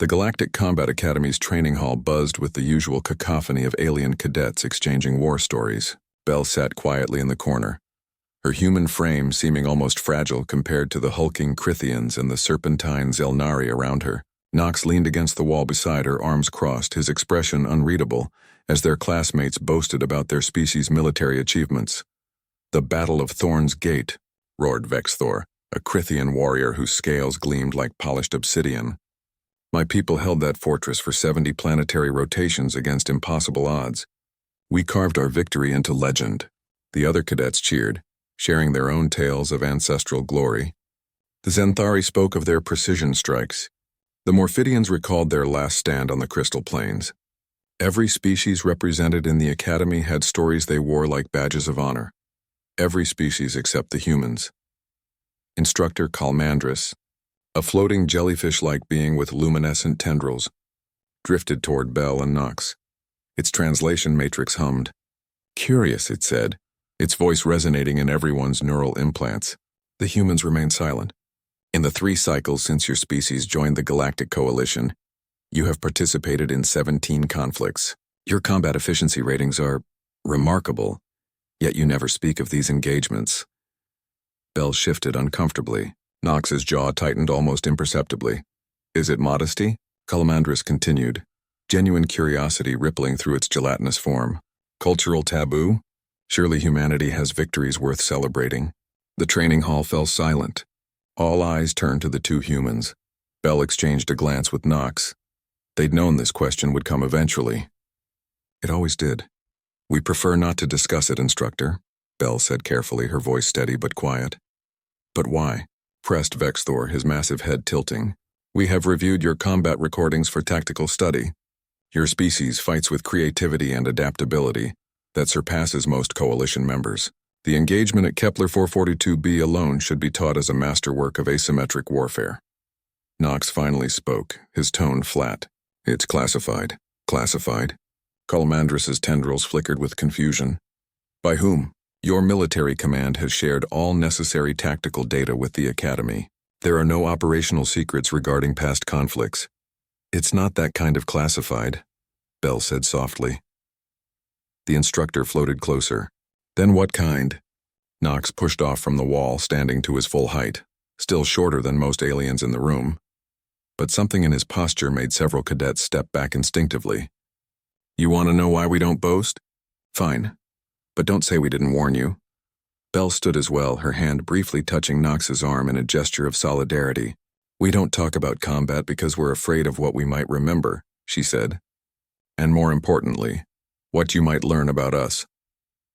The Galactic Combat Academy's training hall buzzed with the usual cacophony of alien cadets exchanging war stories. Belle sat quietly in the corner, her human frame seeming almost fragile compared to the hulking Crithians and the serpentine Zelnari around her. Nox leaned against the wall beside her, arms crossed, his expression unreadable, as their classmates boasted about their species' military achievements. "The Battle of Thorn's Gate," roared Vexthor, a Crithian warrior whose scales gleamed like polished obsidian. "My people held that fortress for 70 planetary rotations against impossible odds. We carved our victory into legend." The other cadets cheered, sharing their own tales of ancestral glory. The Zenthari spoke of their precision strikes. The Morphidians recalled their last stand on the Crystal Plains. Every species represented in the Academy had stories they wore like badges of honor. Every species except the humans. Instructor Calmandris, a floating jellyfish-like being with luminescent tendrils, drifted toward Belle and Nox. Its translation matrix hummed. "Curious," it said, its voice resonating in everyone's neural implants. The humans remained silent. "In the 3 cycles since your species joined the Galactic Coalition, you have participated in 17 conflicts. Your combat efficiency ratings are remarkable, yet you never speak of these engagements." Belle shifted uncomfortably. Nox's jaw tightened almost imperceptibly. "Is it modesty?" Calamandris continued, genuine curiosity rippling through its gelatinous form. "Cultural taboo? Surely humanity has victories worth celebrating." The training hall fell silent. All eyes turned to the 2 humans. Belle exchanged a glance with Nox. They'd known this question would come eventually. It always did. "We prefer not to discuss it, Instructor," Belle said carefully, her voice steady but quiet. "But why?" pressed Vexthor, his massive head tilting. "We have reviewed your combat recordings for tactical study. Your species fights with creativity and adaptability that surpasses most Coalition members. The engagement at Kepler 442b alone should be taught as a masterwork of asymmetric warfare." Nox finally spoke, his tone flat. "It's classified." "Classified?" Calamandris's tendrils flickered with confusion. "By whom?" "Your military command has shared all necessary tactical data with the Academy. There are no operational secrets regarding past conflicts." "It's not that kind of classified," Belle said softly. The instructor floated closer. "Then what kind?" Nox pushed off from the wall, standing to his full height, still shorter than most aliens in the room. But something in his posture made several cadets step back instinctively. "You want to know why we don't boast? Fine. But don't say we didn't warn you." Belle stood as well, her hand briefly touching Nox's arm in a gesture of solidarity. "We don't talk about combat because we're afraid of what we might remember," she said. "And more importantly, what you might learn about us."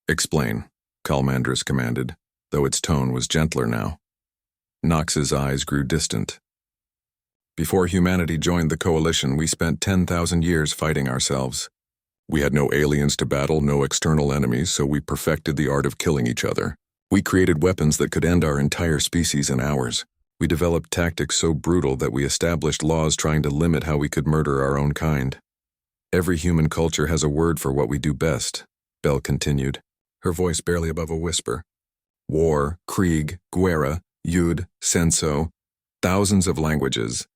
"Explain," Calmandris commanded, though its tone was gentler now. Nox's eyes grew distant. "Before humanity joined the Coalition, we spent 10,000 years fighting ourselves. We had no aliens to battle, no external enemies, so we perfected the art of killing each other. We created weapons that could end our entire species in hours. We developed tactics so brutal that we established laws trying to limit how we could murder our own kind. Every human culture has a word for what we do best," Belle continued, her voice barely above a whisper. "War, Krieg, Guerra, Yud, Senso, thousands of languages.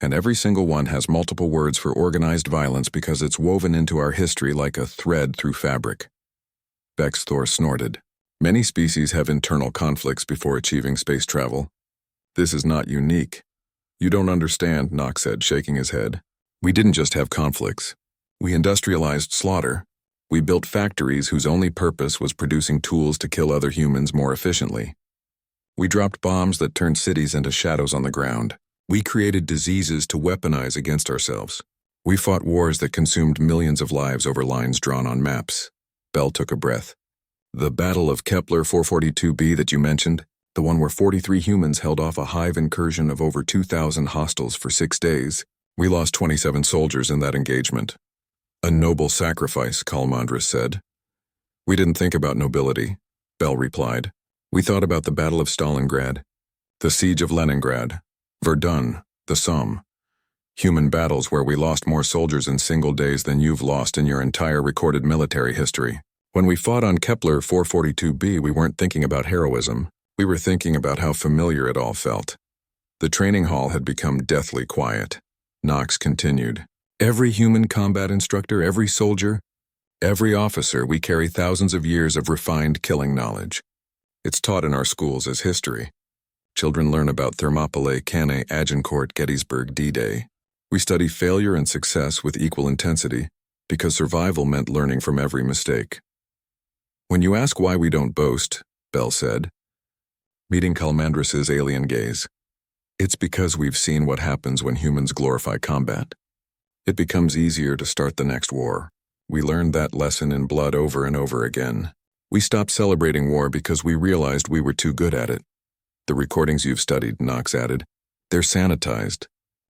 And every single one has multiple words for organized violence because it's woven into our history like a thread through fabric." Vexthor snorted. "Many species have internal conflicts before achieving space travel. This is not unique." "You don't understand," Nox said, shaking his head. "We didn't just have conflicts. We industrialized slaughter. We built factories whose only purpose was producing tools to kill other humans more efficiently. We dropped bombs that turned cities into shadows on the ground. We created diseases to weaponize against ourselves. We fought wars that consumed millions of lives over lines drawn on maps." Belle took a breath. "The Battle of Kepler 442b that you mentioned, the one where 43 humans held off a hive incursion of over 2,000 hostiles for 6 days. We lost 27 soldiers in that engagement." "A noble sacrifice," Calmandris said. "We didn't think about nobility," Belle replied. "We thought about the Battle of Stalingrad, the Siege of Leningrad, Verdun, the Somme. Human battles where we lost more soldiers in single days than you've lost in your entire recorded military history. When we fought on Kepler 442b, we weren't thinking about heroism. We were thinking about how familiar it all felt." The training hall had become deathly quiet. Knox continued. Every human combat instructor, every soldier, every officer, we carry thousands of years of refined killing knowledge. It's taught in our schools as history. Children learn about Thermopylae, Cannae, Agincourt, Gettysburg, D-Day. We study failure and success with equal intensity because survival meant learning from every mistake. When you ask why we don't boast, Bell said, meeting Calmandris's alien gaze, it's because we've seen what happens when humans glorify combat. It becomes easier to start the next war. We learned that lesson in blood over and over again. We stopped celebrating war because we realized we were too good at it. The recordings you've studied, Knox added, they're sanitized.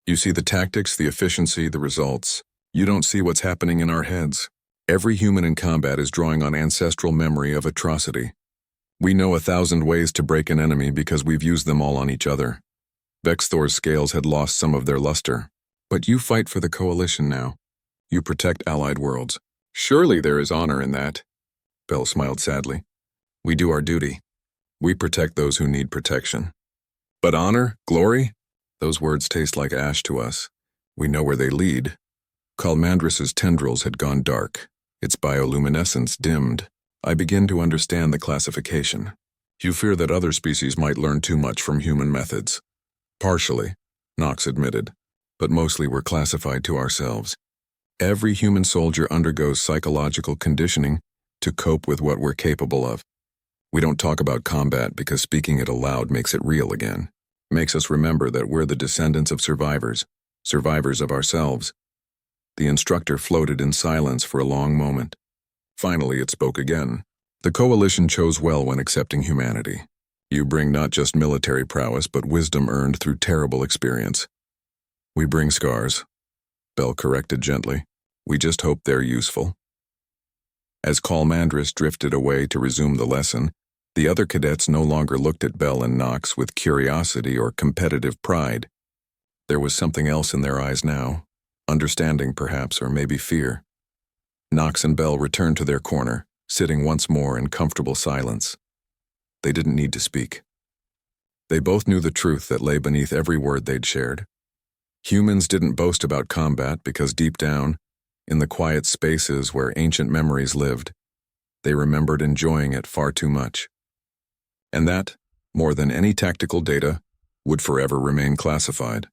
You see the tactics, the efficiency, the results. You don't see what's happening in our heads. Every human in combat is drawing on ancestral memory of atrocity. We know 1,000 ways to break an enemy because we've used them all on each other. Vexthor's scales had lost some of their luster. But you fight for the coalition now. You protect allied worlds. Surely there is honor in that. Bell smiled sadly. We do our duty. We protect those who need protection. But honor, glory? Those words taste like ash to us. We know where they lead. Calmandris's tendrils had gone dark. Its bioluminescence dimmed. I begin to understand the classification. You fear that other species might learn too much from human methods. Partially, Knox admitted, but mostly we're classified to ourselves. Every human soldier undergoes psychological conditioning to cope with what we're capable of. We don't talk about combat because speaking it aloud makes it real again. Makes us remember that we're the descendants of survivors of ourselves. The instructor floated in silence for a long moment. Finally, it spoke again. The coalition chose well when accepting humanity. You bring not just military prowess, but wisdom earned through terrible experience. We bring scars, Bell corrected gently. We just hope they're useful. As Calmandris drifted away to resume the lesson, the other cadets no longer looked at Bell and Knox with curiosity or competitive pride. There was something else in their eyes now, understanding perhaps, or maybe fear. Knox and Bell returned to their corner, sitting once more in comfortable silence. They didn't need to speak. They both knew the truth that lay beneath every word they'd shared. Humans didn't boast about combat because deep down, in the quiet spaces where ancient memories lived, they remembered enjoying it far too much. And that, more than any tactical data, would forever remain classified.